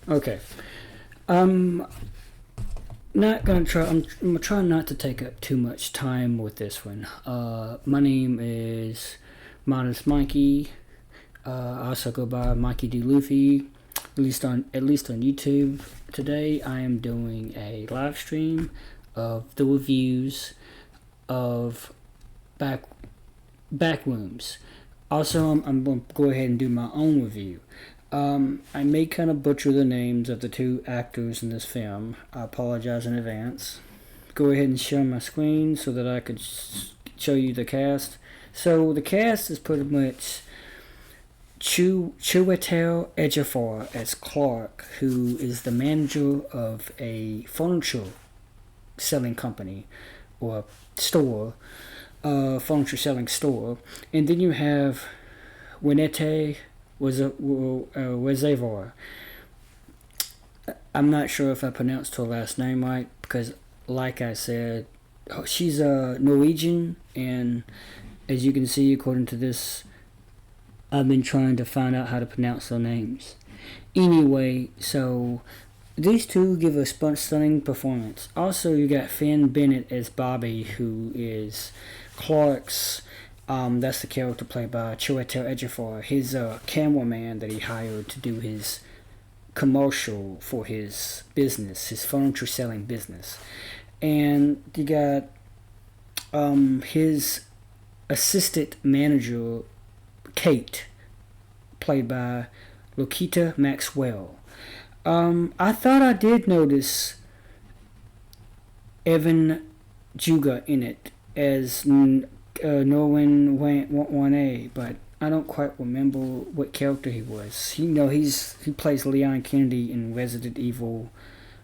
Okay. Um, not gonna try. I'm trying not to take up too much time with this one. My name is Modest Mikey. I also go by Mikey D. Luffy. At least on YouTube. Today I am doing a live stream of the reviews of back Backrooms. Also, I'm going to go ahead and do my own review. I may kind of butcher the names of the two actors in this film. I apologize in advance. Go ahead and share my screen so that I could show you the cast. So the cast is pretty much Chiwetel Ejiofor as Clark, who is the manager of a furniture selling company or store, furniture selling store, and then you have Winete Wezavar. I'm not sure if I pronounced her last name right because, like I said, she's a Norwegian, and as you can see, according to this, I've been trying to find out how to pronounce their names. Anyway, so these two give a stunning performance. Also, you got Finn Bennett as Bobby, who is Clark's. That's the character played by Chiwetel Ejiofor. His cameraman that he hired to do his commercial for his business, his furniture selling business. And you got his assistant manager, Kate, played by Lokita Maxwell. I thought I did notice Evan Juga in it as Norwin 1A, but I don't quite remember what character he was. He plays Leon Kennedy in Resident Evil.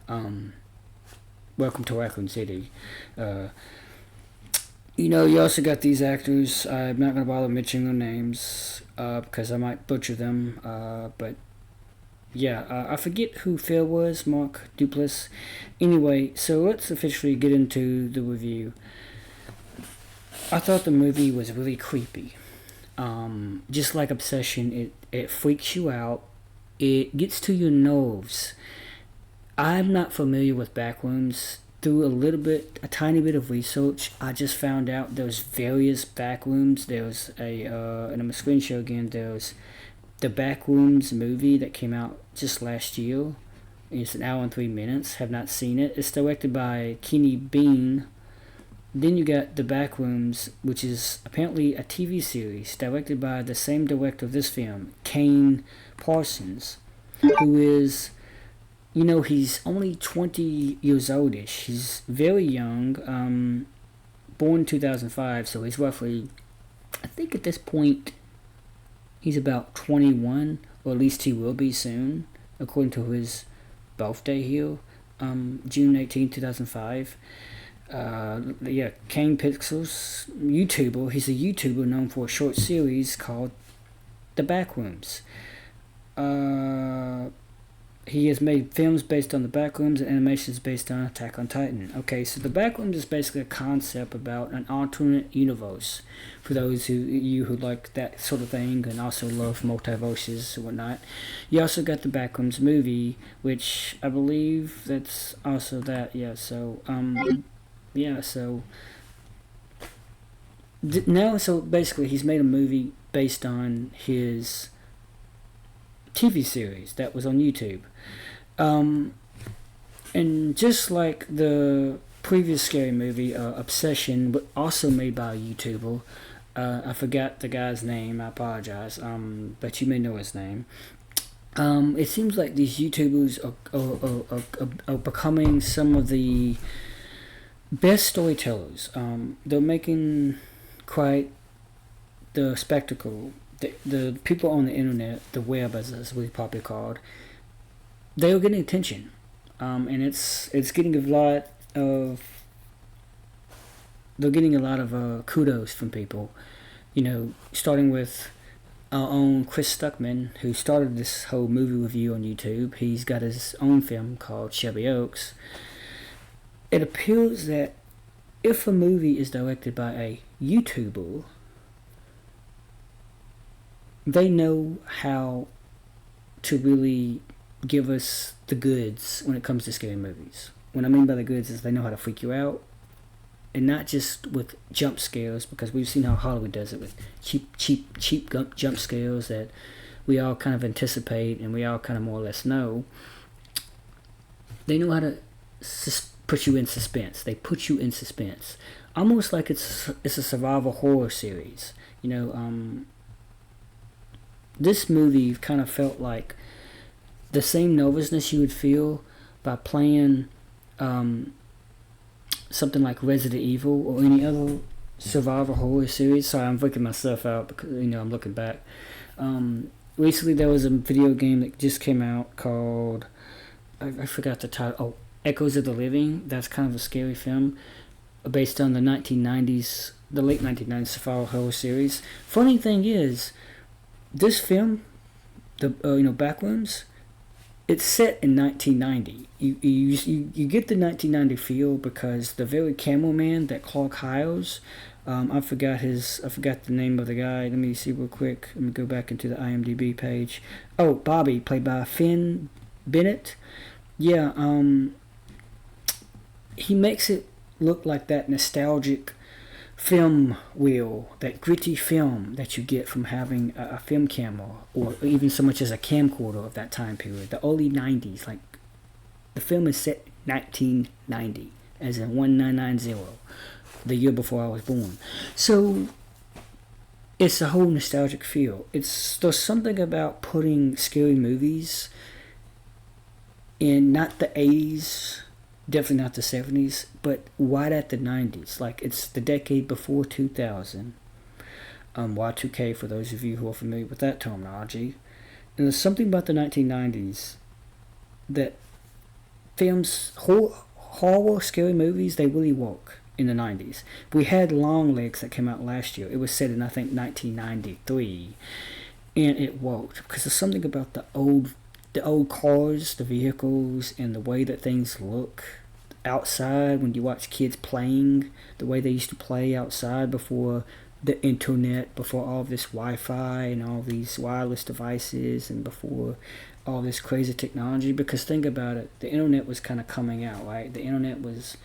Welcome to Raccoon City. You also got these actors. I'm not gonna bother mentioning their names because I might butcher them. But yeah, I forget who Phil was. Mark Duplass. Anyway, so let's officially get into the review. I thought the movie was really creepy. Just like Obsession, it freaks you out. It gets to your nerves. I'm not familiar with Backrooms. Through a tiny bit of research, I just found out there's various Backrooms. There's and I'm gonna screen share again. There's the Backrooms movie that came out just last year. It's an hour and 3 minutes. Have not seen it. It's directed by Kenny Bean. Then you got The Backrooms, which is apparently a TV series directed by the same director of this film, Kane Parsons, who is, he's only 20 years oldish. He's very young, born in 2005, so he's roughly, I think at this point, he's about 21, or at least he will be soon, according to his birthday here, June 18, 2005. Kane Pixels, YouTuber. He's a YouTuber known for a short series called The Backrooms. He has made films based on The Backrooms and animations based on Attack on Titan. Okay, so The Backrooms is basically a concept about an alternate universe for those who like that sort of thing and also love multiverses and whatnot. You also got The Backrooms movie, which I believe that's also that. So basically he's made a movie based on his TV series that was on YouTube. And just like the previous scary movie, Obsession, but also made by a YouTuber, I forgot the guy's name, I apologize, but you may know his name. It seems like these YouTubers are becoming some of the best storytellers. They're making quite the spectacle. The people on the internet, the web as it's really popularly called, they are getting attention, and it's getting a lot of they're getting a lot of kudos from people. Starting with our own Chris Stuckman, who started this whole movie review on YouTube. He's got his own film called Shelby Oaks. It appears that if a movie is directed by a YouTuber, they know how to really give us the goods when it comes to scary movies. What I mean by the goods is they know how to freak you out, and not just with jump scares, because we've seen how Hollywood does it with cheap jump scares that we all kind of anticipate and we all kind of more or less know. They know how to put you in suspense. They put you in suspense, almost like it's a survival horror series. This movie kind of felt like the same nervousness you would feel by playing something like Resident Evil or any other survival horror series. Sorry, I'm freaking myself out because I'm looking back. Recently, there was a video game that just came out called I forgot the title. Oh, Echoes of the Living. That's kind of a scary film based on the 1990s, the late 1990s survival horror series. Funny thing is, this film, the Backrooms, it's set in 1990. You get the 1990 feel because the very cameraman that Clark hires, I forgot the name of the guy. Let me see real quick. Let me go back into the IMDb page. Oh, Bobby, played by Finn Bennett. Yeah, he makes it look like that nostalgic film reel, that gritty film that you get from having a film camera, or even so much as a camcorder of that time period, the early 90s. Like, the film is set 1990, as in 1990, the year before I was born. So it's a whole nostalgic feel. There's something about putting scary movies in not the 80s, definitely not the 70s, but right at the 90s. Like, it's the decade before 2000. Y2K, for those of you who are familiar with that terminology. And there's something about the 1990s that films, horror, scary movies, they really work in the 90s. We had Longlegs that came out last year. It was set in, I think, 1993. And it worked because there's something about the old cars, the vehicles, and the way that things look outside when you watch kids playing, the way they used to play outside before the internet, before all this Wi-Fi and all these wireless devices, and before all this crazy technology. Because think about it, the internet was kind of coming out, right? The internet was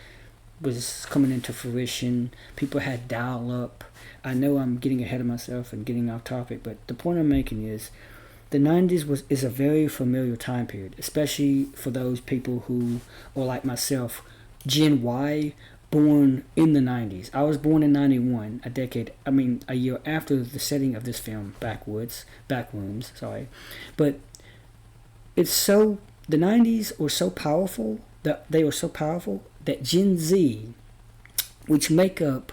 coming into fruition. People had dial-up. I know I'm getting ahead of myself and getting off topic, but the point I'm making is the 90s is a very familiar time period, especially for those people who are like myself, Gen Y, born in the 90s. I was born in 91, a year after the setting of this film, Backrooms, sorry. But the 90s were so powerful, that Gen Z, which make up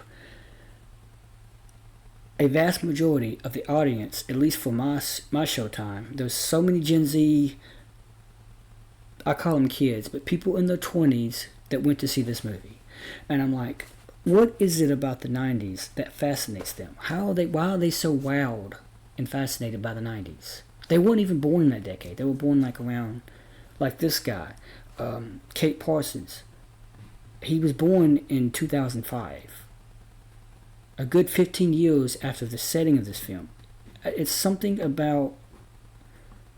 a vast majority of the audience, at least for my showtime, there's so many Gen Z, I call them kids, but people in their 20s that went to see this movie. And I'm like, what is it about the 90s that fascinates them? Why are they so wowed and fascinated by the 90s? They weren't even born in that decade. They were born like this guy, Kate Parsons. He was born in 2005. A good 15 years after the setting of this film. It's something about,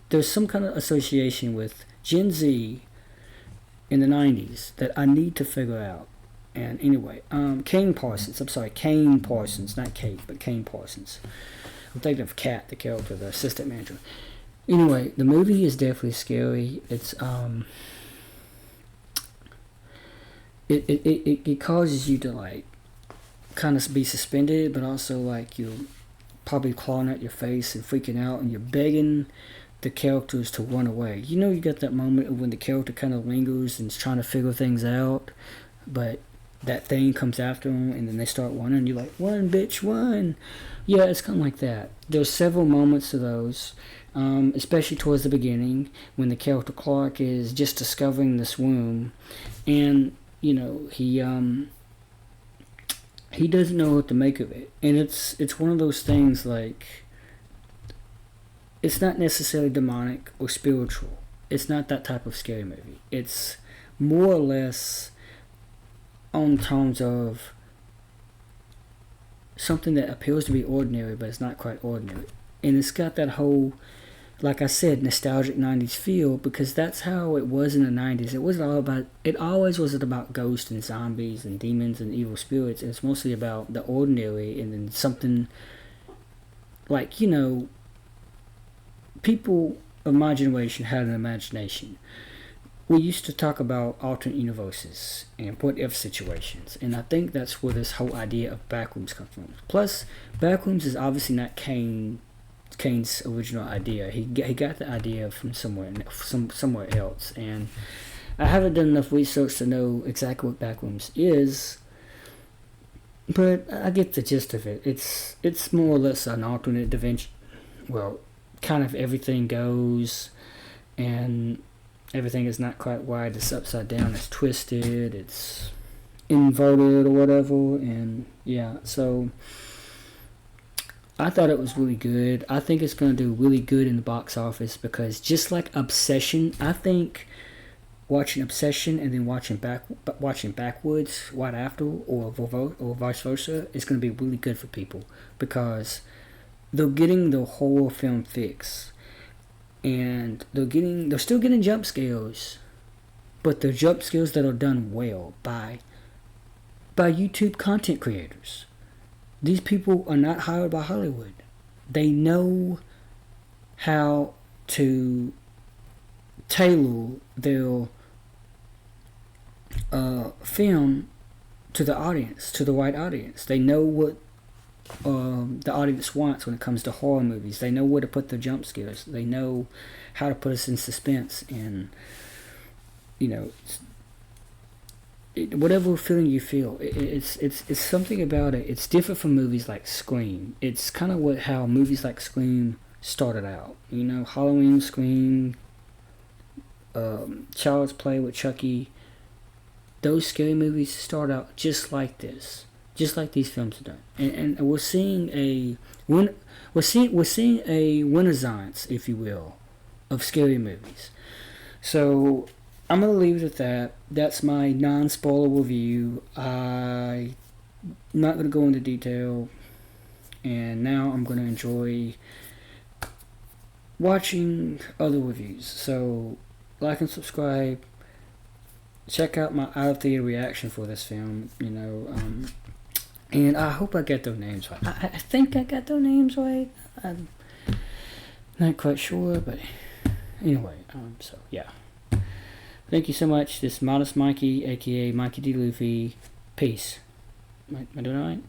there's some kind of association with Gen Z in the 90s that I need to figure out. And anyway, Kane Parsons, not Kate, but Kane Parsons. I'm thinking of Kat, the character, the assistant manager. Anyway, the movie is definitely scary. It's, it causes you to, like, kind of be suspended, but also like you're probably clawing at your face and freaking out, and you're begging the characters to run away. You got that moment when the character kind of lingers and is trying to figure things out, but that thing comes after them, and then they start running, and you're like, run, bitch, run. Yeah, it's kind of like that. There's several moments of those, especially towards the beginning, when the character Clark is just discovering this womb, and, he doesn't know what to make of it. And it's one of those things, like, it's not necessarily demonic or spiritual. It's not that type of scary movie. It's more or less on terms of something that appears to be ordinary, but it's not quite ordinary. And it's got that whole like I said, nostalgic 90s feel, because that's how it was in the 90s. It wasn't all about, it always wasn't about ghosts and zombies and demons and evil spirits. It's mostly about the ordinary, and then something like, people of my generation had an imagination. We used to talk about alternate universes and what if situations, and I think that's where this whole idea of Backrooms comes from. Plus, Backrooms is obviously not Kane's original idea. He got the idea from somewhere else, and I haven't done enough research to know exactly what Backrooms is, but I get the gist of it. It's more or less an alternate dimension. Well, kind of everything goes, and everything is not quite wide. It's upside down. It's twisted. It's inverted or whatever. And yeah, so I thought it was really good. I think it's going to do really good in the box office, because just like Obsession, I think watching Obsession and then watching Backwoods right after, or vice versa, is going to be really good for people, because they're getting the horror film fix, and they're still getting jump scares, but they're jump scares that are done well by YouTube content creators. These people are not hired by Hollywood. They know how to tailor their film to the audience, to the right audience. They know what the audience wants when it comes to horror movies. They know where to put their jump scares. They know how to put us in suspense, and whatever feeling you feel, it's something about it. It's different from movies like Scream. It's kind of how movies like Scream started out. Halloween, Scream, Child's Play with Chucky. Those scary movies start out just like this. Just like these films are done, and we're seeing a renaissance, if you will, of scary movies. So I'm gonna leave it at that. That's my non-spoiler review. I'm not gonna go into detail, and now I'm gonna enjoy watching other reviews. So like and subscribe. Check out my out of theater reaction for this film. And I hope I got their names right. I think I got their names right. I'm not quite sure, but anyway, so yeah. Thank you so much. This is Modest Mikey, aka Mikey D. Luffy. Peace. Am I doing alright?